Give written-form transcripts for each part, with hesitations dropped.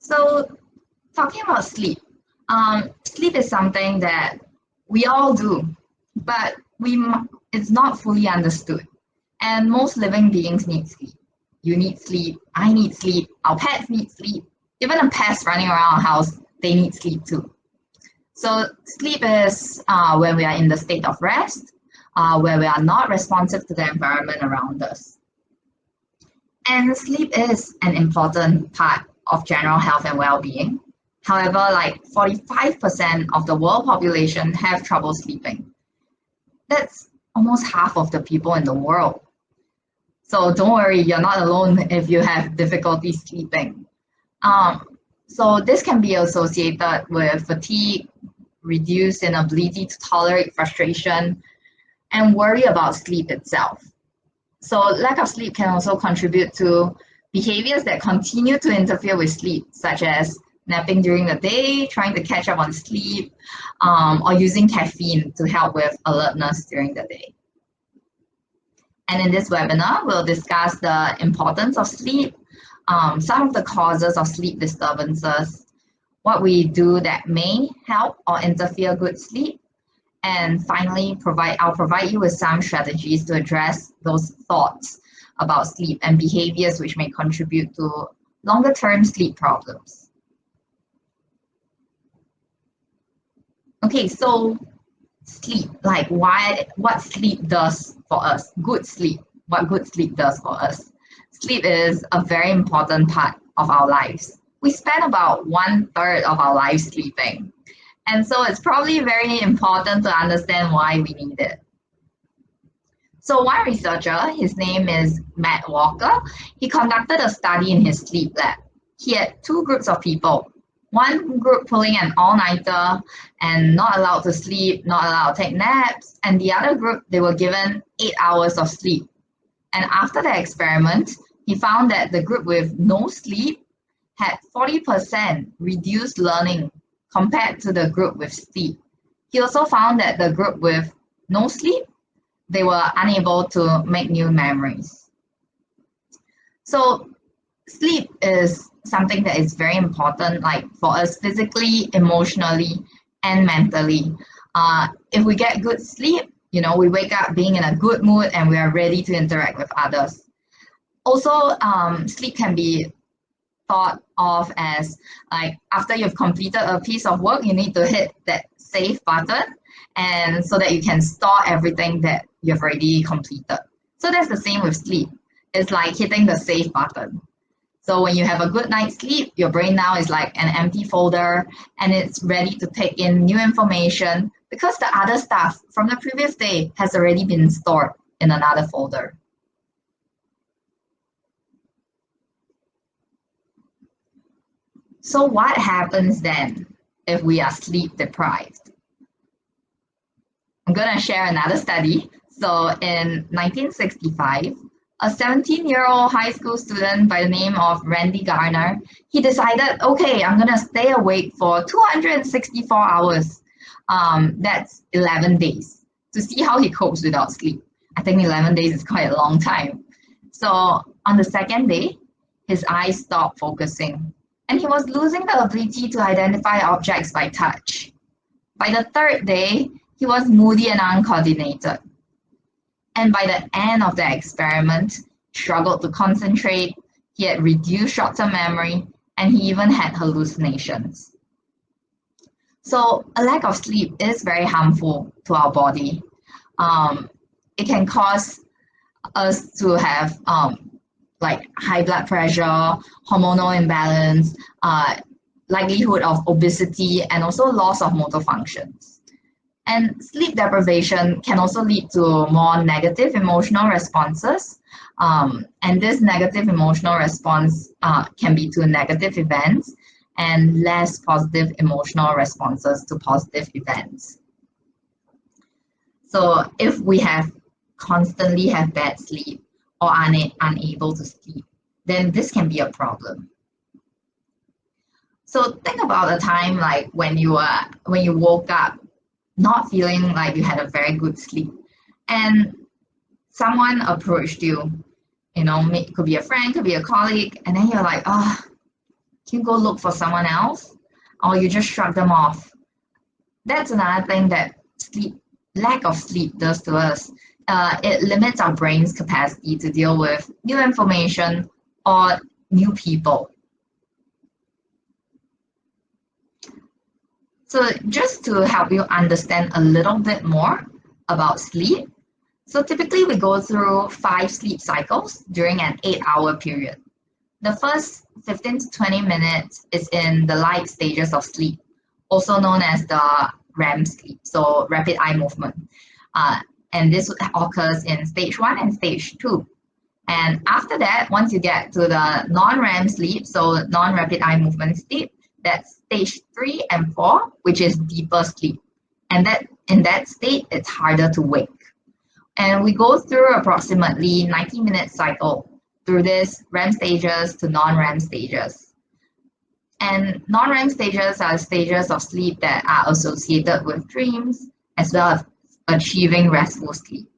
So, talking about sleep, sleep is something that we all do, but it's not fully understood. And most living beings need sleep. You need sleep, I need sleep, our pets need sleep. Even the pests running around our house, they need sleep too. So, sleep is when we are in the state of rest, where we are not responsive to the environment around us. And sleep is an important part of general health and well-being. However, like 45% of the world population have trouble sleeping. That's almost half of the people in the world. So don't worry, you're not alone if you have difficulty sleeping. So this can be associated with fatigue, reduced inability to tolerate frustration, and worry about sleep itself. So lack of sleep can also contribute to behaviors that continue to interfere with sleep, such as napping during the day, trying to catch up on sleep, or using caffeine to help with alertness during the day. And in this webinar, we'll discuss the importance of sleep, some of the causes of sleep disturbances, what we do that may help or interfere good sleep, and finally, I'll provide you with some strategies to address those thoughts about sleep and behaviors which may contribute to longer-term sleep problems. Okay, so sleep, like what sleep does for us, good sleep, what good sleep does for us. Sleep is a very important part of our lives. We spend about 1/3 of our lives sleeping. And so it's probably very important to understand why we need it. So one researcher, his name is Matt Walker, he conducted a study in his sleep lab. He had two groups of people. One group pulling an all-nighter and not allowed to sleep, not allowed to take naps, and the other group, they were given 8 hours of sleep. And after the experiment, he found that the group with no sleep had 40% reduced learning compared to the group with sleep. He also found that the group with no sleep, they were unable to make new memories. So sleep is something that is very important, like for us physically, emotionally, and mentally. If we get good sleep, we wake up being in a good mood and we are ready to interact with others. Also, sleep can be thought of as like after you've completed a piece of work, you need to hit that save button and so that you can store everything that you've already completed. So that's the same with sleep. It's like hitting the save button. So when you have a good night's sleep, your brain now is like an empty folder and it's ready to take in new information because the other stuff from the previous day has already been stored in another folder. So what happens then if we are sleep deprived? I'm going to share another study. So in 1965, a 17-year-old high school student by the name of Randy Garner, he decided, okay, I'm going to stay awake for 264 hours. That's 11 days to see how he copes without sleep. I think 11 days is quite a long time. So on the second day, his eyes stopped focusing and he was losing the ability to identify objects by touch. By the third day, he was moody and uncoordinated. And by the end of the experiment, struggled to concentrate, he had reduced short-term memory, and he even had hallucinations. So a lack of sleep is very harmful to our body. It can cause us to have like high blood pressure, hormonal imbalance, likelihood of obesity, and also loss of motor functions. And sleep deprivation can also lead to more negative emotional responses. And this negative emotional response can be to negative events and less positive emotional responses to positive events. So if we constantly have bad sleep or unable to sleep, then this can be a problem. So think about a time like when you woke up not feeling like you had a very good sleep and someone approached you, it could be a friend, could be a colleague, and then you're like, oh, Can you go look for someone else? Or you just shrug them off? That's another thing that lack of sleep does to us. It limits our brain's capacity to deal with new information or new people. So just to help you understand a little bit more about sleep, so typically we go through 5 sleep cycles during an 8-hour period. The first 15 to 20 minutes is in the light stages of sleep, also known as the REM sleep, so rapid eye movement. And this occurs in stage 1 and stage 2. And after that, once you get to the non-REM sleep, so non-rapid eye movement sleep, that's stage 3 and 4, which is deeper sleep. And that in that state, it's harder to wake. And we go through approximately 90-minute cycle through this REM stages to non-REM stages. And non-REM stages are stages of sleep that are associated with dreams as well as achieving restful sleep.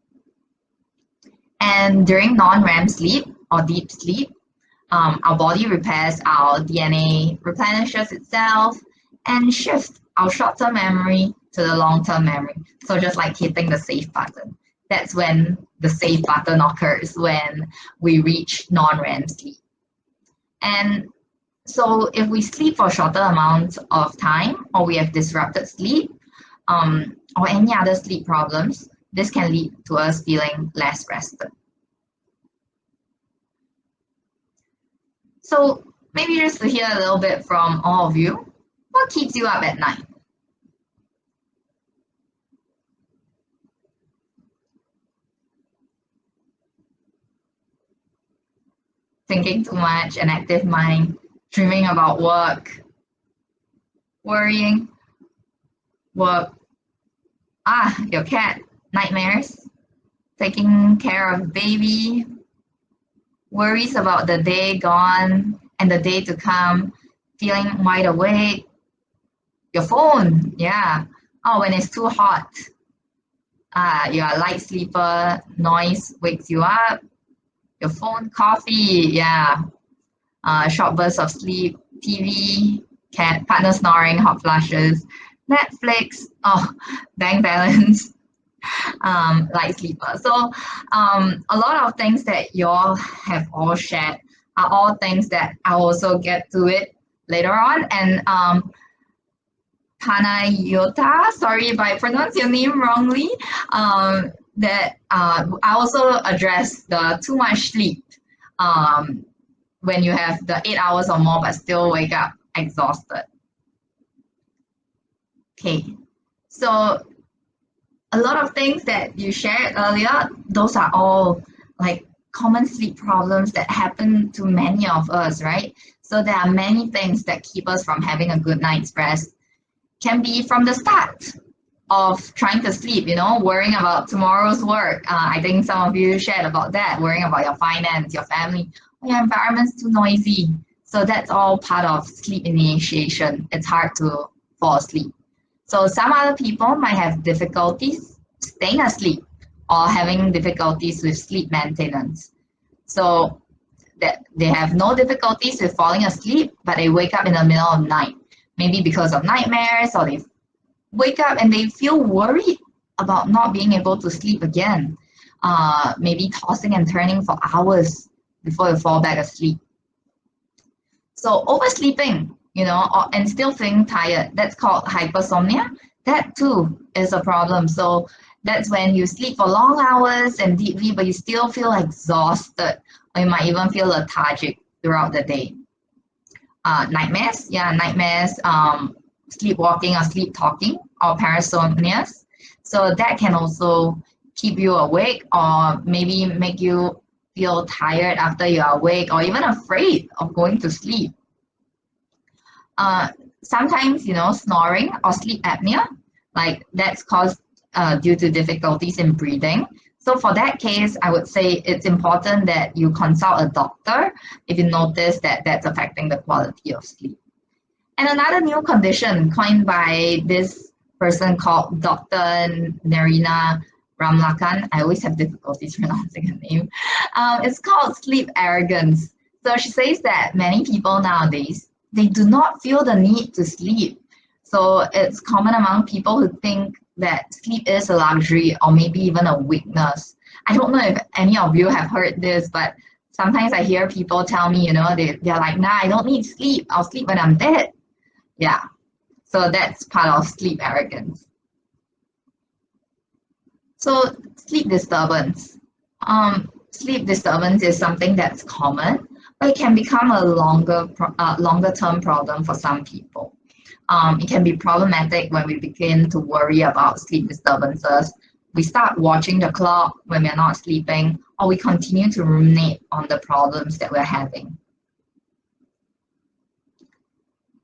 And during non-REM sleep or deep sleep, our body repairs our DNA, replenishes itself, and shifts our short-term memory to the long-term memory. So just like hitting the save button. That's when the save button occurs, when we reach non-REM sleep. And so if we sleep for shorter amounts of time, or we have disrupted sleep, or any other sleep problems, this can lead to us feeling less rested. So maybe just to hear a little bit from all of you, what keeps you up at night? Thinking too much, an active mind, dreaming about work, worrying, work. Your cat, nightmares, taking care of baby, worries about the day gone and the day to come, feeling wide awake. Your phone, yeah. Oh, when it's too hot. You're a light sleeper, noise wakes you up. Your phone, coffee, yeah. Short bursts of sleep, TV, cat, partner snoring, hot flushes, Netflix, bank balance, light sleeper. So a lot of things that you all have all shared are all things that I'll also get to it later on. And Panayota, sorry if I pronounce your name wrongly, that I also address the too much sleep when you have the 8 hours or more but still wake up exhausted. Okay, so a lot of things that you shared earlier, those are all like common sleep problems that happen to many of us, right? So there are many things that keep us from having a good night's rest. Can be from the start of trying to sleep, worrying about tomorrow's work. I think some of you shared about that, worrying about your finance, your family, your environment's too noisy. So that's all part of sleep initiation. It's hard to fall asleep. So some other people might have difficulties staying asleep or having difficulties with sleep maintenance. So that they have no difficulties with falling asleep, but they wake up in the middle of the night, maybe because of nightmares, or they wake up and they feel worried about not being able to sleep again, maybe tossing and turning for hours before they fall back asleep. So oversleeping, and still feeling tired, that's called hypersomnia. That too is a problem. So that's when you sleep for long hours and deeply, but you still feel exhausted, or you might even feel lethargic throughout the day. Nightmares, sleepwalking or sleep talking, or parasomnias. So that can also keep you awake or maybe make you feel tired after you're awake or even afraid of going to sleep. Sometimes, snoring or sleep apnea, like that's caused due to difficulties in breathing. So for that case, I would say it's important that you consult a doctor if you notice that that's affecting the quality of sleep. And another new condition coined by this person called Dr. Narina Ramlakan, I always have difficulties pronouncing her name, it's called sleep arrogance. So she says that many people nowadays they do not feel the need to sleep. So it's common among people who think that sleep is a luxury or maybe even a weakness. I don't know if any of you have heard this, but sometimes I hear people tell me, they're like, nah, I don't need sleep. I'll sleep when I'm dead. Yeah. So that's part of sleep arrogance. So sleep disturbance. Sleep disturbance is something that's common, but it can become a longer term problem for some people. It can be problematic when we begin to worry about sleep disturbances. We start watching the clock when we're not sleeping, or we continue to ruminate on the problems that we're having.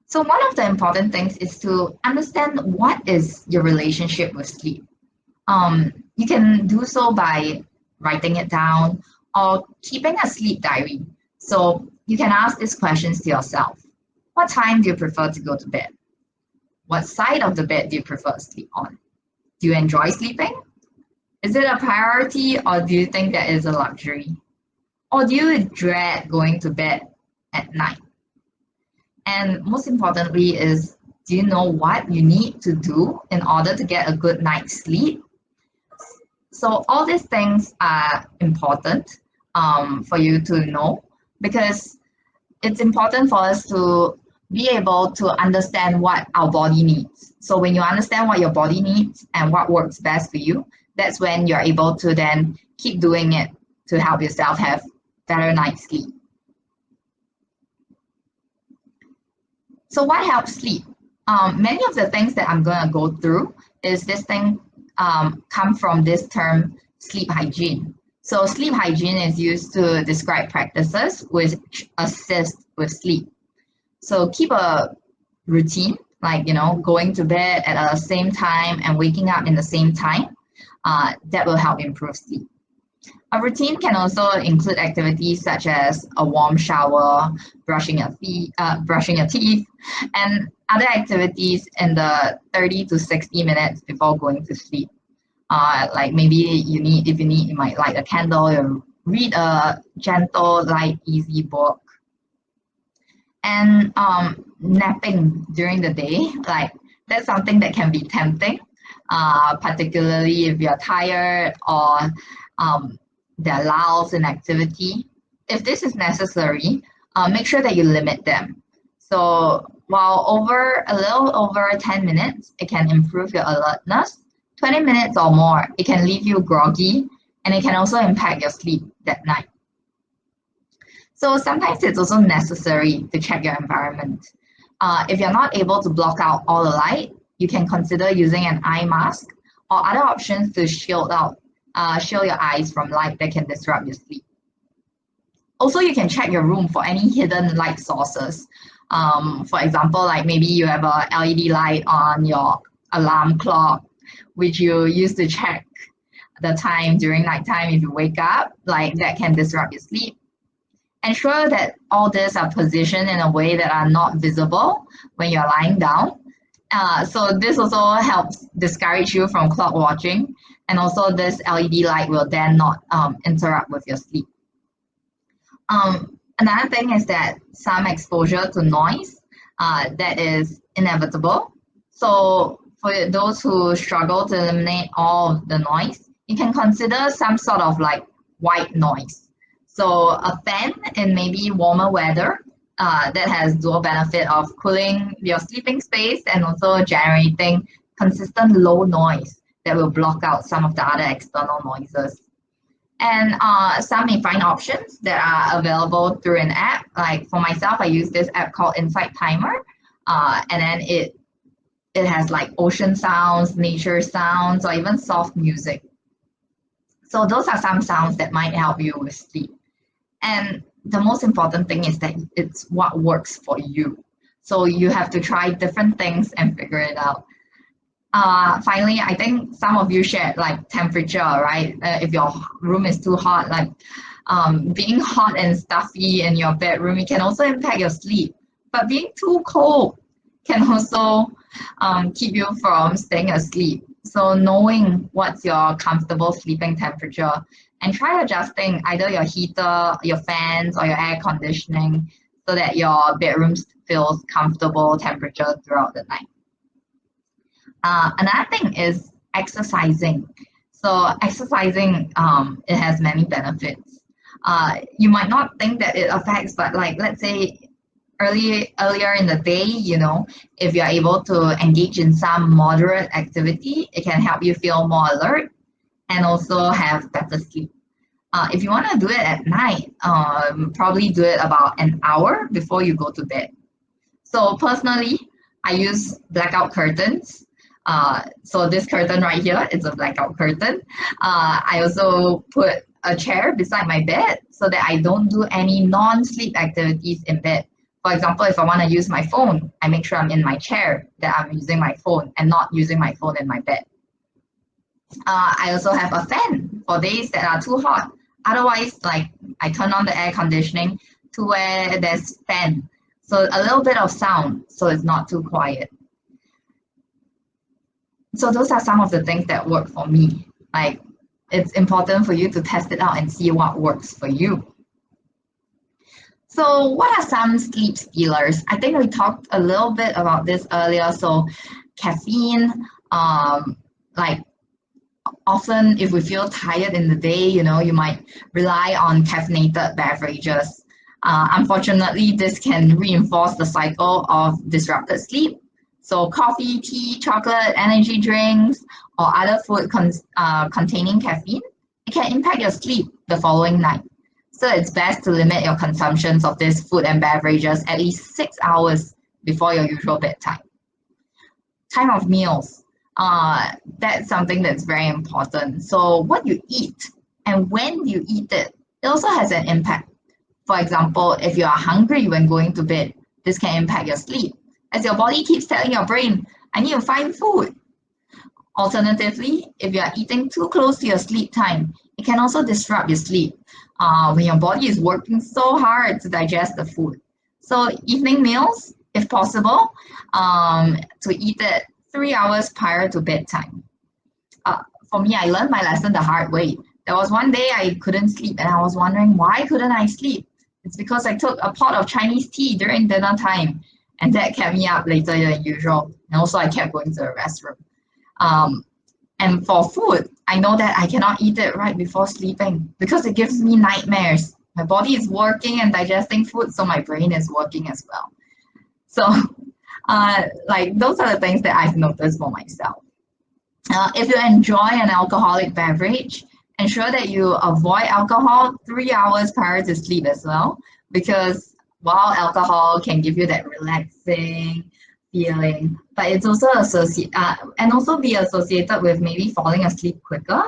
So one of the important things is to understand what is your relationship with sleep. You can do so by writing it down or keeping a sleep diary. So you can ask these questions to yourself. What time do you prefer to go to bed? What side of the bed do you prefer to sleep on? Do you enjoy sleeping? Is it a priority or do you think that is a luxury? Or do you dread going to bed at night? And most importantly is, do you know what you need to do in order to get a good night's sleep? So all these things are important for you to know, because it's important for us to be able to understand what our body needs. So when you understand what your body needs and what works best for you, that's when you're able to then keep doing it to help yourself have better night's sleep. So what helps sleep? Many of the things that I'm going to go through is this thing come from this term sleep hygiene. So sleep hygiene is used to describe practices which assist with sleep. So keep a routine, like going to bed at the same time and waking up in the same time. That will help improve sleep. A routine can also include activities such as a warm shower, brushing your teeth, and other activities in the 30 to 60 minutes before going to sleep. Like maybe you might light a candle, you read a gentle, light, easy book. And napping during the day, like that's something that can be tempting, particularly if you're tired or there are lulls in activity. If this is necessary, make sure that you limit them. So while a little over 10 minutes, it can improve your alertness. 20 minutes or more, it can leave you groggy, and it can also impact your sleep that night. So sometimes it's also necessary to check your environment. If you're not able to block out all the light, you can consider using an eye mask or other options to shield your eyes from light that can disrupt your sleep. Also, you can check your room for any hidden light sources. For example, like maybe you have a LED light on your alarm clock, which you use to check the time during nighttime if you wake up, like that can disrupt your sleep. Ensure that all these are positioned in a way that are not visible when you're lying down. So this also helps discourage you from clock watching, and also this LED light will then not interrupt with your sleep. Another thing is that some exposure to noise that is inevitable. So for those who struggle to eliminate all of the noise, you can consider some sort of like white noise. So a fan in maybe warmer weather that has dual benefit of cooling your sleeping space and also generating consistent low noise that will block out some of the other external noises. And some may find options that are available through an app. Like for myself, I use this app called Insight Timer, and then it has like ocean sounds, nature sounds, or even soft music. So those are some sounds that might help you with sleep. And the most important thing is that it's what works for you. So you have to try different things and figure it out. Finally, I think some of you shared like temperature, right? If your room is too hot, like being hot and stuffy in your bedroom, it can also impact your sleep. But being too cold can also keep you from staying asleep. So knowing what's your comfortable sleeping temperature and try adjusting either your heater, your fans, or your air conditioning so that your bedroom feels comfortable temperature throughout the night. Another thing is exercising. So exercising, it has many benefits. You might not think that it affects, but like let's say earlier in the day, if you're able to engage in some moderate activity, it can help you feel more alert and also have better sleep. If you want to do it at night, probably do it about an hour before you go to bed. So personally, I use blackout curtains. So this curtain right here is a blackout curtain. I also put a chair beside my bed so that I don't do any non-sleep activities in bed. For example, if I want to use my phone, I make sure I'm in my chair, that I'm using my phone and not using my phone in my bed. I also have a fan for days that are too hot. Otherwise, like I turn on the air conditioning to where there's fan. So a little bit of sound, so it's not too quiet. So those are some of the things that work for me. Like it's important for you to test it out and see what works for you. So what are some sleep stealers? I think we talked a little bit about this earlier. So caffeine, like often if we feel tired in the day, you might rely on caffeinated beverages. Unfortunately, this can reinforce the cycle of disrupted sleep. So coffee, tea, chocolate, energy drinks, or other food containing caffeine, it can impact your sleep the following night. So it's best to limit your consumptions of these food and beverages at least 6 hours before your usual bedtime. Time of meals. That's something that's very important. So what you eat and when you eat it, it also has an impact. For example, if you are hungry when going to bed, this can impact your sleep, as your body keeps telling your brain, I need to find food. Alternatively, if you are eating too close to your sleep time, it can also disrupt your sleep when your body is working so hard to digest the food. So evening meals, if possible, to eat it 3 hours prior to bedtime. For me, I learned my lesson the hard way. There was one day I couldn't sleep and I was wondering why couldn't I sleep? It's because I took a pot of Chinese tea during dinner time and that kept me up later than usual. And also I kept going to the restroom. And for food, I know that I cannot eat it right before sleeping because it gives me nightmares. My body is working and digesting food, so my brain is working as well. So like those are the things that I've noticed for myself. If you enjoy an alcoholic beverage, ensure that you avoid alcohol 3 hours prior to sleep as well, because while alcohol can give you that relaxing feeling, but it's also be associated with maybe falling asleep quicker.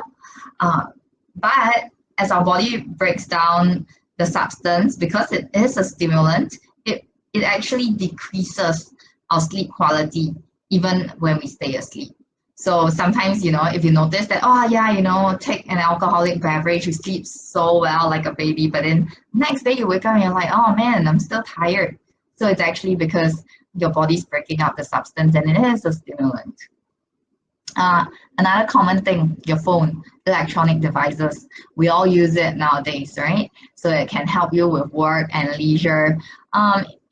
But as our body breaks down the substance, because it is a stimulant, it actually decreases our sleep quality even when we stay asleep. So sometimes, if you notice that, take an alcoholic beverage, you sleep so well like a baby, but then next day you wake up and you're like, oh man, I'm still tired. So it's actually because your body's breaking up the substance and it is a stimulant. Another common thing, your phone, electronic devices. We all use it nowadays, right? So it can help you with work and leisure,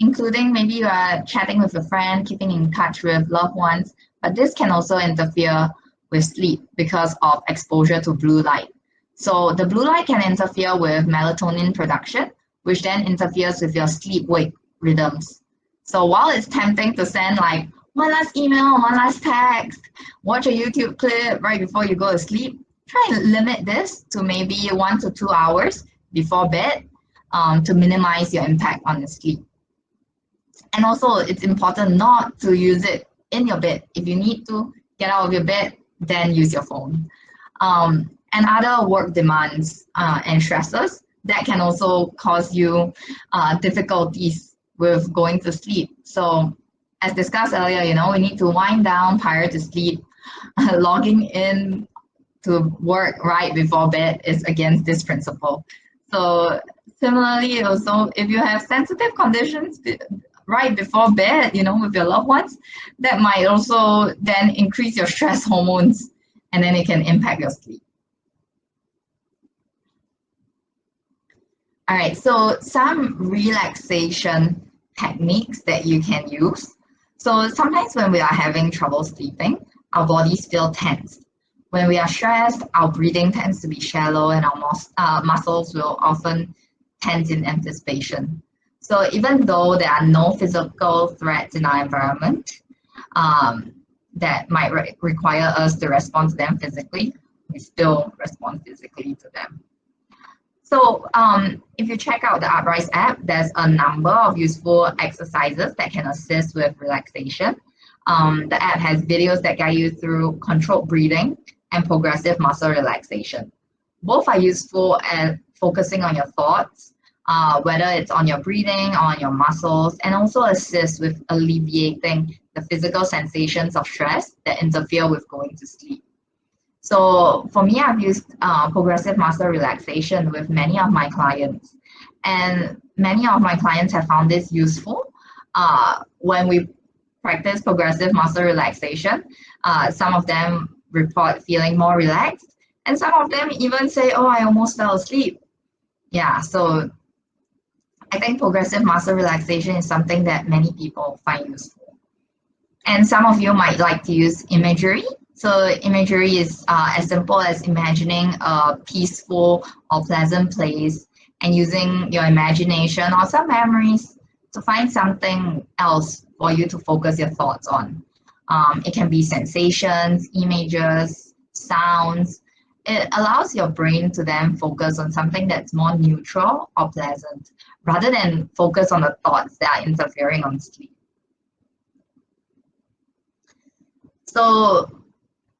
including maybe you are chatting with a friend, keeping in touch with loved ones, but this can also interfere with sleep because of exposure to blue light. So the blue light can interfere with melatonin production, which then interferes with your sleep-wake rhythms. So while it's tempting to send like one last email, one last text, watch a YouTube clip right before you go to sleep, try and limit this to maybe 1 to 2 hours before bed to minimize your impact on the sleep. And also, it's important not to use it in your bed. If you need to get out of your bed, then use your phone. And other work demands and stresses that can also cause you difficulties with going to sleep. So as discussed earlier, we need to wind down prior to sleep. Logging in to work right before bed is against this principle. So similarly, also, if you have sensitive conditions right before bed, with your loved ones, that might also then increase your stress hormones and then it can impact your sleep. All right, so some relaxation techniques that you can use. So sometimes when we are having trouble sleeping, our bodies feel tense. When we are stressed, our breathing tends to be shallow and our muscles will often tense in anticipation. So even though there are no physical threats in our environment um, that might require us to respond to them physically, we still respond physically to them. So if you check out the Uprise app, there's a number of useful exercises that can assist with relaxation. The app has videos that guide you through controlled breathing and progressive muscle relaxation. Both are useful at focusing on your thoughts, whether it's on your breathing or on your muscles, and also assist with alleviating the physical sensations of stress that interfere with going to sleep. So for me, I've used progressive muscle relaxation with many of my clients, and many of my clients have found this useful. When we practice progressive muscle relaxation, some of them report feeling more relaxed, and some of them even say, "Oh, I almost fell asleep." Yeah, so I think progressive muscle relaxation is something that many people find useful. And some of you might like to use imagery. So imagery is as simple as imagining a peaceful or pleasant place and using your imagination or some memories to find something else for you to focus your thoughts on. It can be sensations, images, sounds. It allows your brain to then focus on something that's more neutral or pleasant rather than focus on the thoughts that are interfering on sleep. So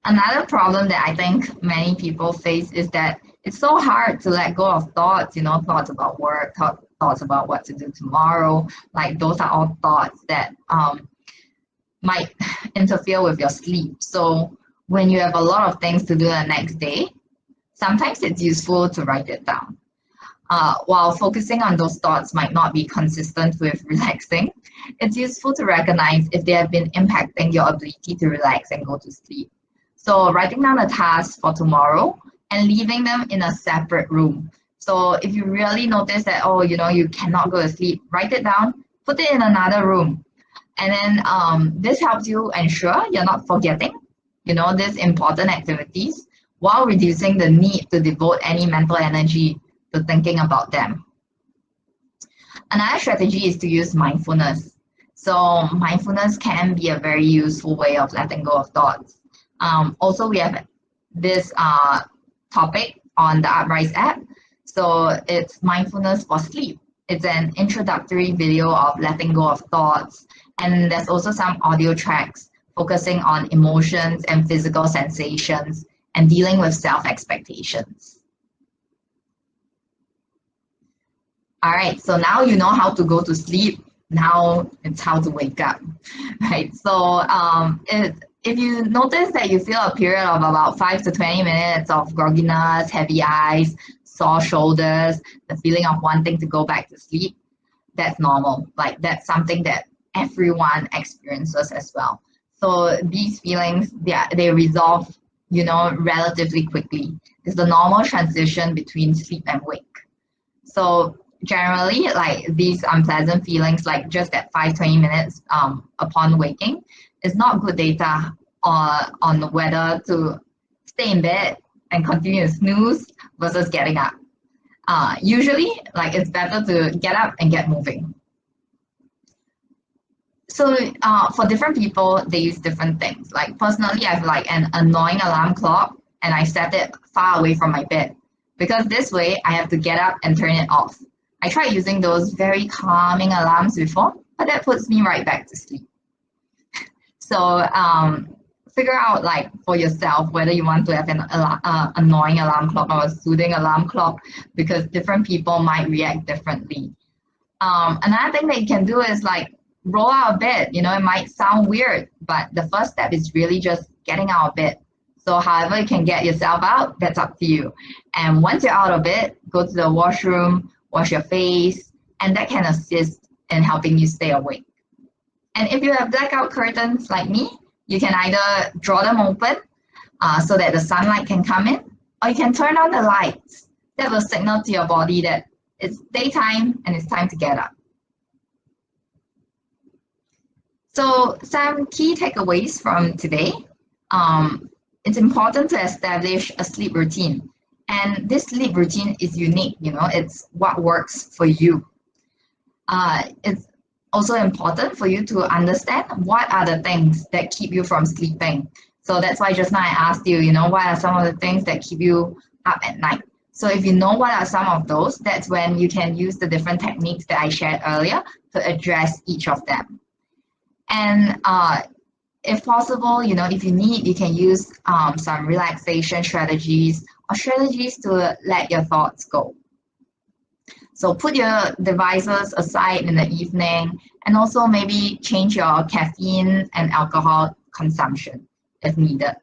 another problem that I think many people face is that it's so hard to let go of thoughts, thoughts about work, thoughts about what to do tomorrow. Like those are all thoughts that might interfere with your sleep. So when you have a lot of things to do the next day, sometimes it's useful to write it down. While focusing on those thoughts might not be consistent with relaxing, it's useful to recognize if they have been impacting your ability to relax and go to sleep. So writing down the tasks for tomorrow and leaving them in a separate room. So if you really notice that, you cannot go to sleep, write it down, put it in another room. And then this helps you ensure you're not forgetting, these important activities while reducing the need to devote any mental energy to thinking about them. Another strategy is to use mindfulness. So mindfulness can be a very useful way of letting go of thoughts. Also, we have this topic on the Uprise app. So it's mindfulness for sleep. It's an introductory video of letting go of thoughts. And there's also some audio tracks focusing on emotions and physical sensations and dealing with self-expectations. All right, so now you know how to go to sleep. Now it's how to wake up, right? So if you notice that you feel a period of about 5 to 20 minutes of grogginess, heavy eyes, sore shoulders, the feeling of wanting to go back to sleep, that's normal. Like that's something that everyone experiences as well. So these feelings, they resolve, relatively quickly. It's the normal transition between sleep and wake. So generally, like these unpleasant feelings, like just that 5-20 minutes upon waking, is not good data on whether to stay in bed and continue to snooze versus getting up. Usually, like it's better to get up and get moving. So for different people, they use different things. Like personally, I have like an annoying alarm clock and I set it far away from my bed because this way I have to get up and turn it off. I tried using those very calming alarms before, but that puts me right back to sleep. So figure out like for yourself whether you want to have an annoying alarm clock or a soothing alarm clock because different people might react differently. Another thing that you can do is like roll out of bed. It might sound weird, but the first step is really just getting out of bed. So however you can get yourself out, that's up to you. And once you're out of bed, go to the washroom, wash your face, and that can assist in helping you stay awake. And if you have blackout curtains like me, you can either draw them open so that the sunlight can come in, or you can turn on the lights. That will signal to your body that It's daytime and it's time to get up. So some key takeaways from today. It's important to establish a sleep routine. And this sleep routine is unique, it's what works for you. It's also important for you to understand what are the things that keep you from sleeping. So that's why just now I asked you, what are some of the things that keep you up at night? So if you know what are some of those, that's when you can use the different techniques that I shared earlier to address each of them. And if possible, if you need, you can use some relaxation strategies or strategies to let your thoughts go. So put your devices aside in the evening and also maybe change your caffeine and alcohol consumption if needed.